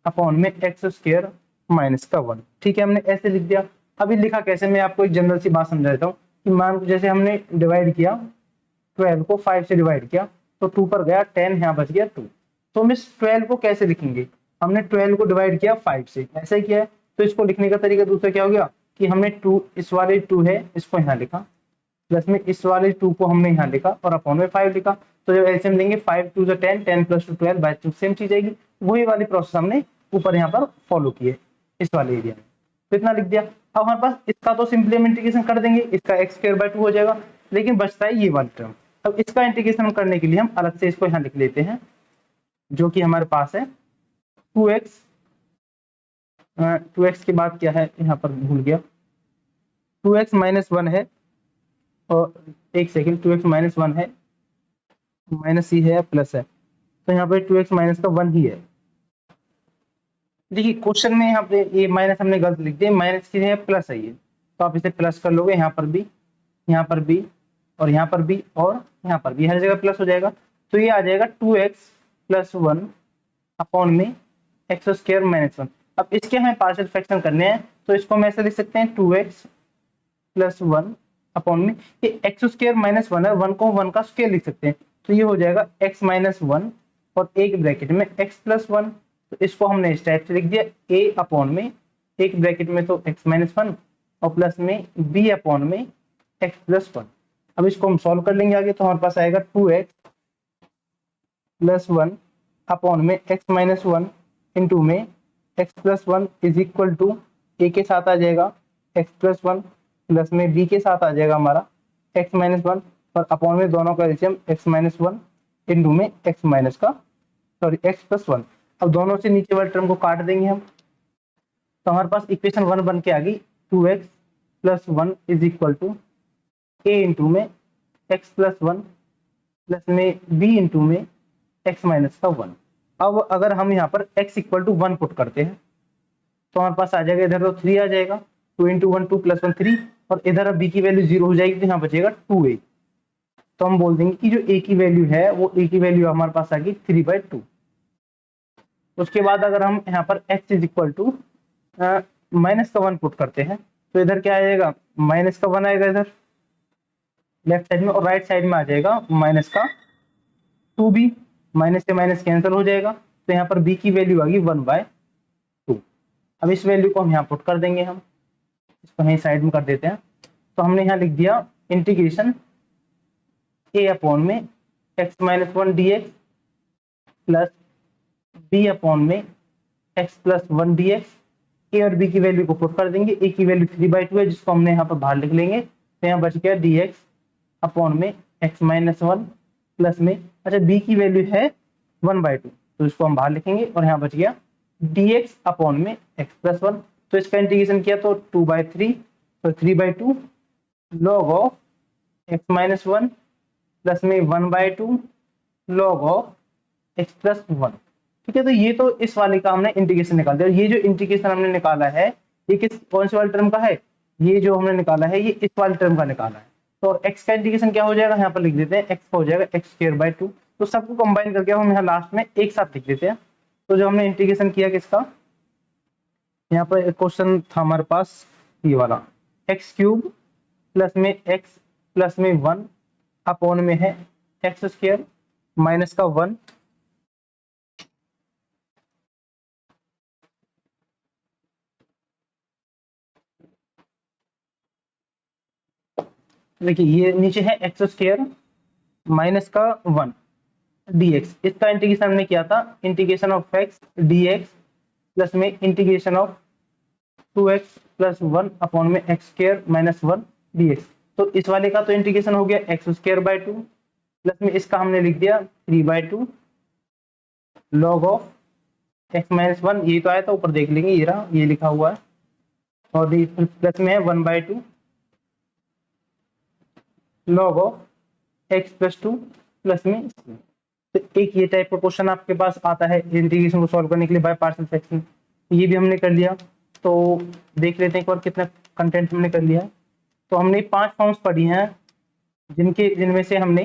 अपॉन में x² माइनस का 1। ठीक है, हमने ऐसे लिख दिया। अभी लिखा कैसे, मैं आपको एक जनरल सी बात समझा देता हूँ कि मान जैसे हमने डिवाइड किया 12 को 5 से डिवाइड किया तो 2 पर गया 10, यहाँ बच गया 2। तो हम इस 12 को कैसे लिखेंगे, हमने 12 को डिवाइड किया 5 से, ऐसा ही किया है। तो इसको लिखने का तरीका दूसरा क्या हो गया कि हमने 2, इस वाले 2 है इसको यहाँ लिखा, प्लस में इस वाले 2 को हमने यहाँ लिखा और अपॉन में 5 लिखा। तो जब एलसीएम लेंगे 5 2 10, 10 + 2 12 बाय 2, सेम चीज आएगी। वही वाली प्रोसेस हमने ऊपर यहाँ पर फॉलो किए इस वाले एरिया में, तो इतना लिख दिया। अब हमारे पास इसका तो सिंपली हम इंटीग्रेशन कर देंगे, इसका x²/2 हो जाएगा, लेकिन बचता है ये वाली टर्म। अब इसका इंटीग्रेशन करने के लिए हम अलग से इसको यहाँ लिख लेते हैं, जो कि हमारे पास है 2x 2x के बाद क्या है यहाँ पर भूल गया, 2x - 1 है, और एक सेकेंड 2x - 1 है, माइनस ही है प्लस है, तो यहाँ पे 2x माइनस का 1 ही है। देखिए क्वेश्चन में यहाँ पे ये माइनस हमने गलत लिख दिया, माइनस की है प्लस है ये, तो आप इसे प्लस कर लोगे, यहाँ पर भी, यहाँ पर भी, और यहाँ पर भी, और यहाँ पर भी, हर जगह प्लस हो जाएगा। तो ये आ जाएगा 2x + 1 अपॉन में x² - 1। अब इसके हमें पार्शियल फ्रैक्शन करने हैं, तो इसको हम ऐसे लिख सकते हैं 2x + 1 अपॉन में, ये x² - 1 है, 1 को 1 का स्क्वायर लिख सकते हैं, तो ये हो जाएगा x - 1 और एक ब्रैकेट में x + 1। तो इसको हमने इस टाइप से लिख दिया a अपॉन में, एक ब्रैकेट में तो x - 1 और प्लस में b अपॉन में x + 1। अब इसको हम सॉल्व कर लेंगे आगे, तो हमारे पास आएगा 2x + 1 अपॉन में x - 1 इंटू में x + 1 is equal to a के साथ आ जाएगा x + 1 प्लस में b के साथ आ जाएगा हमारा x - 1 और अपॉन में दोनों का एलसीएम x - 1 इंटू में x + 1। अब दोनों से नीचे वाले टर्म को काट देंगे हम, तो हमारे पास इक्वेशन 1 बन के आ गई 2x + 1 is equal to a into में x + 1 प्लस में b इंटू में x माइनस का 1। अब अगर हम यहाँ पर x = 1 पुट करते हैं, तो हमारे पास आ जाएगा, इधर तो 3 आ जाएगा, 2 × 1 2 + 1 3, और इधर अब b की वैल्यू 0 हो जाएगी, तो यहाँ बचेगा 2a। तो हम बोल देंगे कि जो a की वैल्यू है वो a की वैल्यू हमारे पास आ गई 3/2। उसके बाद अगर हम यहाँ पर x = -1 पुट करते हैं, तो इधर क्या आएगा, -1 आएगा इधर लेफ्ट साइड में, और राइट साइड में आ जाएगा -2b, माइनस से माइनस कैंसिल हो जाएगा, तो यहाँ पर b की वैल्यू आ गई 1/2। अब इस वैल्यू को हम यहाँ पुट कर देंगे, हम इसको यहीं साइड में कर देते हैं। तो हमने यहाँ लिख दिया इंटीग्रेशन a अपॉन में x minus one d x plus b upon में x plus one d x. A और b की वैल्यू को पुट कर देंगे, a की वैल्यू 3/2 है जिसको हमने यहाँ पर बाहर लिख लेंगे, तो यहाँ बच गया dx अपॉन में x माइनस वन प्लस में, अच्छा b की वैल्यू है 1/2 तो इसको हम बाहर लिखेंगे, और यहाँ बच गया dx अपॉन में x प्लस वन। तो इसका इंटीग्रेशन किया तो 2/3 तो 3/2 log of x minus one plus में 1/2 log of x plus one. ठीक है, तो ये तो इस वाले का हमने इंटीग्रेशन निकाल दिया। ये जो इंटीग्रेशन हमने निकाला है ये कौन से वाले टर्म का है, ये जो हमने निकाला है ये इस वाले टर्म का निकाला है। तो x का इंटीग्रेशन क्या हो जाएगा, यहाँ पर लिख देते हैं x हो जाएगा x²/2। तो सबको कंबाइन करके हम यहाँ लास्ट में एक साथ लिख देते हैं। तो जो हमने इंटीग्रेशन किया किसका, यहाँ पर एक क्वेश्चन था हमारे पास ये वाला, x³ प्लस में x प्लस में 1 अपॉन में है x² माइनस का 1 देखिए ये नीचे है x² माइनस का 1 dx। इसका इंटीग्रेशन हमने किया था integration of x dx plus में integration of 2x plus 1 upon में x² माइनस 1 dx। तो इस वाले का तो इंटीग्रेशन हो गया x²/2 प्लस में इसका हमने लिख दिया 3/2 log ऑफ x माइनस 1, ये तो आया था ऊपर देख लेंगे, ये रहा ये लिखा हुआ है, और प्लस में है 1/2 log of x plus 2 plus में। तो एक ये टाइप का क्वेश्चन आपके पास आता है इंटीग्रेशन को सॉल्व करने के लिए बाय पार्शियल फ्रैक्शन, ये भी हमने कर लिया। तो देख लेते हैं एक बार कितना कंटेंट हमने कर लिया है। तो हमने 5 फॉर्म्स पढ़ी हैं जिनमें से हमने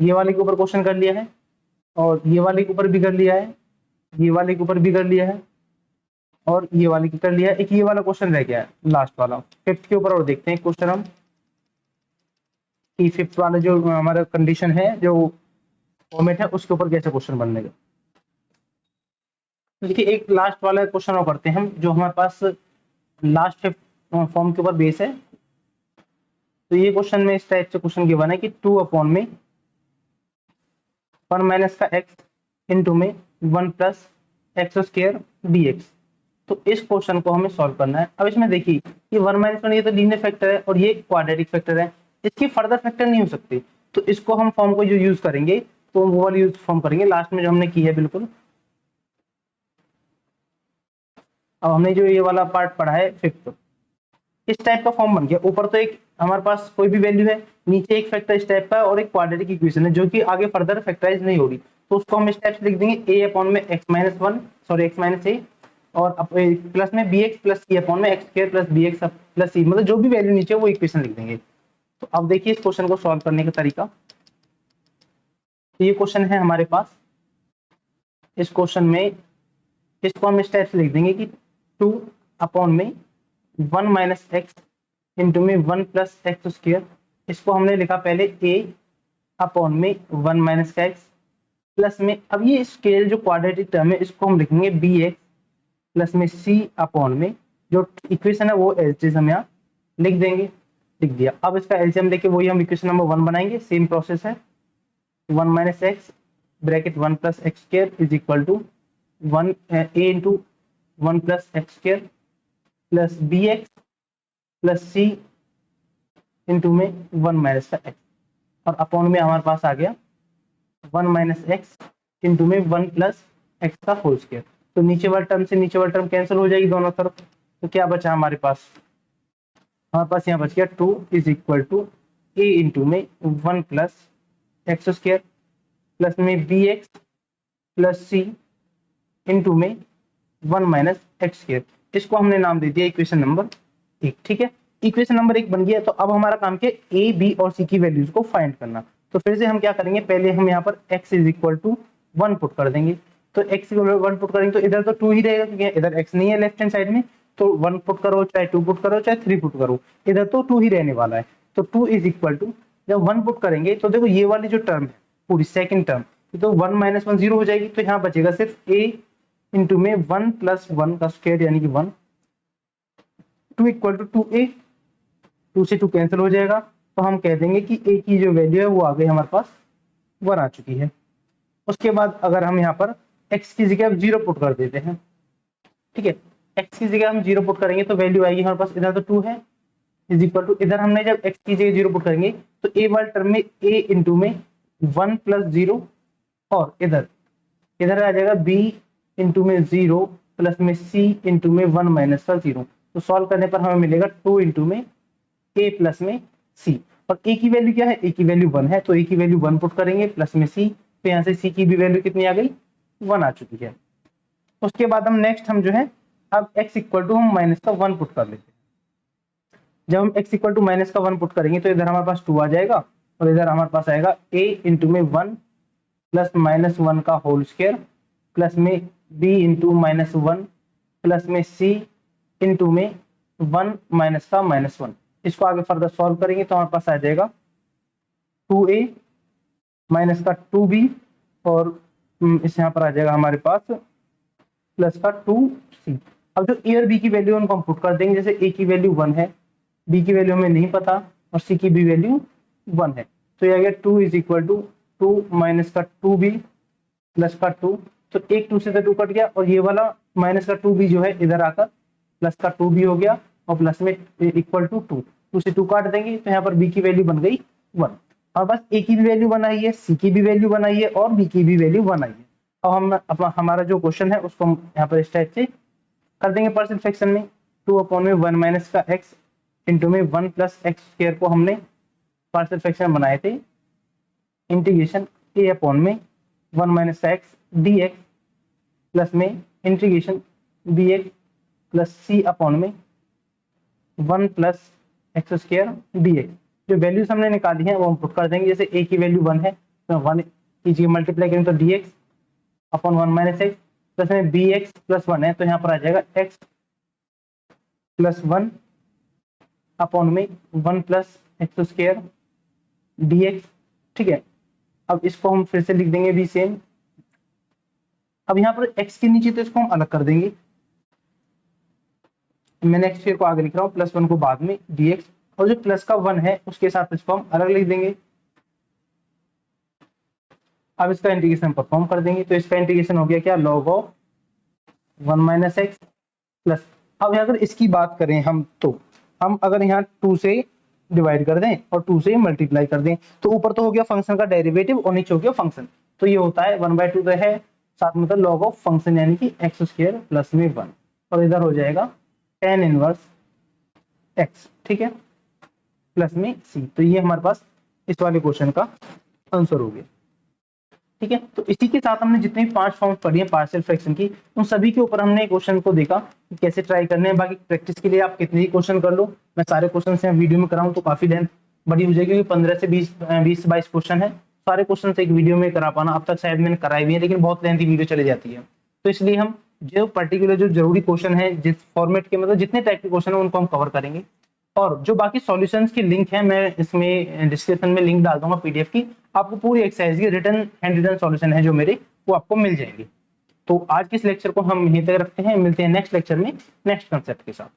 ये वाले के ऊपर क्वेश्चन कर लिया है, और ये वाले के ऊपर भी कर लिया है, ये वाले के ऊपर भी कर लिया है, और ये वाले की कर लिया है। एक ये वाला क्वेश्चन रह गया है लास्ट वाला 5th के ऊपर, और देखते हैं क्वेश्चन हम कि 5th वाला जो हमारा कंडीशन है जो फॉर्मेट है उसके ऊपर कैसे क्वेश्चन बनने का। देखिए एक लास्ट वाला क्वेश्चन और करते हैं हम, जो हमारे पास लास्ट 5th फॉर्म के ऊपर बेस है। तो ये क्वेश्चन में इस टाइप से क्वेश्चन गिवन है कि 2 अपॉन में 1 माइनस का x इंटू में 1 प्लस x² dx। तो इस क्वेश्चन को हमें सॉल्व करना है। अब इसमें देखिए ये 1 माइनस 1 ये तो लीनियर फैक्टर है और ये क्वाड्रेटिक फैक्टर है, इसके फर्दर फैक्टर नहीं हो सकते। तो इसको हम फॉर्म को जो यूज करेंगे तो वो वाली यूज फॉर्म करेंगे लास्ट में जो हमने की है बिल्कुल। अब हमने जो ये वाला पार्ट पढ़ा है 5th, इस टाइप का फॉर्म बन गया। ऊपर तो एक हमारे पास कोई भी वैल्यू है, नीचे एक फैक्टर इस टाइप का और एक क्वाड्रेटिक इक्वेशन है जो कि आगे फर्दर फैक्टराइज नहीं हो रही। तो उसको हम इस टाइप से लिख देंगे a अपॉन में x minus 1 sorry x minus a और प्लस में bx प्लस c अपॉन में x² plus bx plus c, मतलब जो भी वैल्यू नीचे वो इक्वेशन लिख देंगे। तो अब देखिए इस क्वेश्चन को सॉल्व करने का तरीका। तो ये क्वेश्चन है हमारे पास, इस क्वेश्चन में इसको हम इस टाइप से लिख देंगे कि 2 अपॉन में 1 माइनस एक्स इंटू में 1 प्लस x²। इसको हमने लिखा पहले a अपॉन में 1 माइनस का x प्लस में, अब ये स्केल जो क्वाड्रेटिक टर्म है इसको हम लिखेंगे bx प्लस में c अपॉन में जो इक्वेशन है वो एलसीएम हम यहाँ लिख देंगे, लिख दिया। अब इसका एलसीएम लेके वही हम इक्वेशन नंबर 1 बनाएंगे, सेम प्रोसेस है। 1 minus x bracket 1 plus x² is equal to 1 a into 1 plus x² plus bx plus c into में 1 माइनस का x, और अपॉन में हमारे पास आ गया 1 माइनस एक्स इंटू में 1 प्लस एक्स का होल स्क्वायर। तो नीचे वाला टर्म से नीचे वाला टर्म कैंसिल हो जाएगी दोनों तरफ। तो क्या बचा हमारे पास, हमारे पास यहाँ बच गया 2 is equal to a into में 1 प्लस x² प्लस में bx प्लस c इंटू में 1 माइनस x²। इसको हमने नाम दे दिया इक्वेशन नंबर 1। ठीक है, इक्वेशन नंबर 1 बन गया। तो अब हमारा काम क्या है, a b और c की वैल्यूज को फाइंड करना। तो फिर से हम क्या करेंगे, पहले हम यहाँ पर x is equal to 1 put कर देंगे। तो x इक्वल टू 1 पुट करेंगे तो इधर तो 2 ही रहेगा क्योंकि इधर x नहीं है लेफ्ट हैंड साइड में। तो 1 पुट करो चाहे 2 पुट करो चाहे 3 पुट करो, इधर तो 2 ही रहने वाला है। तो 2 इज इक्वल टू, जब 1 पुट करेंगे तो देखो ये वाली जो टर्म है पूरी सेकंड टर्म तो 1 माइनस 1 0 हो जाएगी। तो यहाँ बचेगा सिर्फ a इंटू में 1 + 1 का स्क्वायर यानी कि 1, 2 = 2a, 2 से 2 कैंसिल हो जाएगा, तो हम कह देंगे कि a की जो वैल्यू है वो आ गई हमारे पास 1 आ चुकी है। उसके बाद अगर हम यहाँ पर x की जगह 0 पुट कर देते हैं, ठीक है, x की जगह हम 0 पुट करेंगे तो वैल्यू आएगी हमारे पास, इधर तो 2 है, इज इक्वल टू, इधर हमने जब x की जगह 0 पुट करेंगे तो a वाले टर्म में a इंटू में 1 + 0, और इधर इधर आ जाएगा b इंटू में 0 प्लस में c इंटू में 1 माइनस का 0। तो सॉल्व करने पर हमें मिलेगा 2 इंटू में a प्लस में c, और a की वैल्यू क्या है, a की वैल्यू 1 है, तो a की वैल्यू 1 पुट करेंगे प्लस में c, तो यहाँ से c की भी वैल्यू कितनी आ गई, 1 आ चुकी है। उसके बाद हम नेक्स्ट हम जो है अब x इक्वल टू हम माइनस का 1 पुट कर लेते हैं। जब हम x इक्वल टू माइनस का 1 पुट करेंगे तो इधर हमारे पास 2 आ जाएगा, और इधर हमारे पास आएगा a इंटू में 1 प्लस माइनस 1 का होल स्क्वायर प्लस में b इंटू माइनस 1 प्लस में c इंटू में 1 माइनस का माइनस 1। इसको आगे फर्दर सॉल्व करेंगे तो हमारे पास आ जाएगा 2a माइनस का 2b, और इस यहाँ पर आ जाएगा हमारे पास प्लस का 2c। अब जो a और b की वैल्यू उनको हम पुट कर देंगे, जैसे a की वैल्यू 1 है, b की वैल्यू हमें नहीं पता, और c की भी वैल्यू 1 है, तो ये आ गया 2 = 2 माइनस का 2b प्लस का 2, तो एक 2 से तो 2 कट गया, और ये वाला माइनस का 2b जो है इधर आकर प्लस का 2b हो गया, और प्लस में इक्वल टू 2, 2 से 2 काट देंगे तो यहाँ पर b की वैल्यू बन गई 1। और बस a की भी वैल्यू बनाई है, c की भी वैल्यू बनाई है, और b की भी वैल्यू बनाई है। अब हम अपना हमारा जो क्वेश्चन है उसको हम यहाँ पर इस टाइप से कर देंगे पार्शियल फ्रैक्शन में, 2 में 1 माइनस का x इंटू में 1 + x² को हमने पार्शियल फ्रैक्शन बनाए थे, इंटीग्रेशन a में 1 माइनस का x dx प्लस में इंटीग्रेशन bx प्लस c में 1 + x² dx। जो वैल्यूज हमने निकाली है वो हम पुट कर देंगे, जैसे a की वैल्यू 1 है तो 1 कीजिए मल्टीप्लाई करेंगे तो dx upon 1 minus x, plus में bx प्लस 1 है तो यहाँ पर आ जाएगा x प्लस 1 अपॉन में 1 + x² dx, ठीक है। अब इसको हम फिर से लिख देंगे भी सेम। अब यहाँ पर x के नीचे तो इसको हम अलग कर देंगे, मैंने x² को आगे लिख रहा हूँ, प्लस 1 को बाद में dx, और जो प्लस का 1 है उसके साथ इसको हम अलग लिख देंगे। अब इसका इंटीग्रेशन परफॉर्म कर देंगे, तो इसका इंटीग्रेशन हो गया क्या, log of 1 minus x plus. अब अगर इसकी बात करें हम, तो हम अगर यहाँ 2 से डिवाइड कर दें और 2 से मल्टीप्लाई कर दें, तो ऊपर तो हो गया फंक्शन का डेरिवेटिव और नीचे हो गया फंक्शन, तो ये होता है 1/2 तो है, साथ में log ऑफ फंक्शन यानी कि x² प्लस में 1, और इधर हो जाएगा tan इनवर्स x, ठीक है, प्लस में c। तो ये हमारे पास इस वाले क्वेश्चन का आंसर हो गया, ठीक है। तो इसी के साथ हमने जितनी 5 फॉर्म्स पढ़ी हैं पार्शियल फ्रैक्शन की, उन सभी के ऊपर हमने क्वेश्चन को देखा कि कैसे ट्राई करने हैं। बाकी प्रैक्टिस के लिए आप कितने ही क्वेश्चन कर लो, मैं सारे क्वेश्चन से वीडियो में कराऊं तो काफी लेंथ बड़ी हो जाएगी, क्योंकि 15 से 20-22 क्वेश्चन है, सारे क्वेश्चन एक वीडियो में करा पाना, अब तक शायद मैंने कराई भी है, लेकिन बहुत लेंथी वीडियो चली जाती है। तो इसलिए हम जो पर्टिकुलर जो जरूरी क्वेश्चन है, जिस फॉर्मेट के मतलब जितने टाइप के क्वेश्चन है उनको हम कवर करेंगे, और जो बाकी सॉल्यूशंस की लिंक है मैं इसमें डिस्क्रिप्शन में लिंक डाल दूंगा पीडीएफ की, आपको पूरी एक्सरसाइज की रिटन हैंड रिटन सॉल्यूशन है जो मेरे, वो आपको मिल जाएंगे। तो आज के इस लेक्चर को हम यहीं तक रखते हैं, मिलते हैं नेक्स्ट लेक्चर में नेक्स्ट कंसेप्ट के साथ।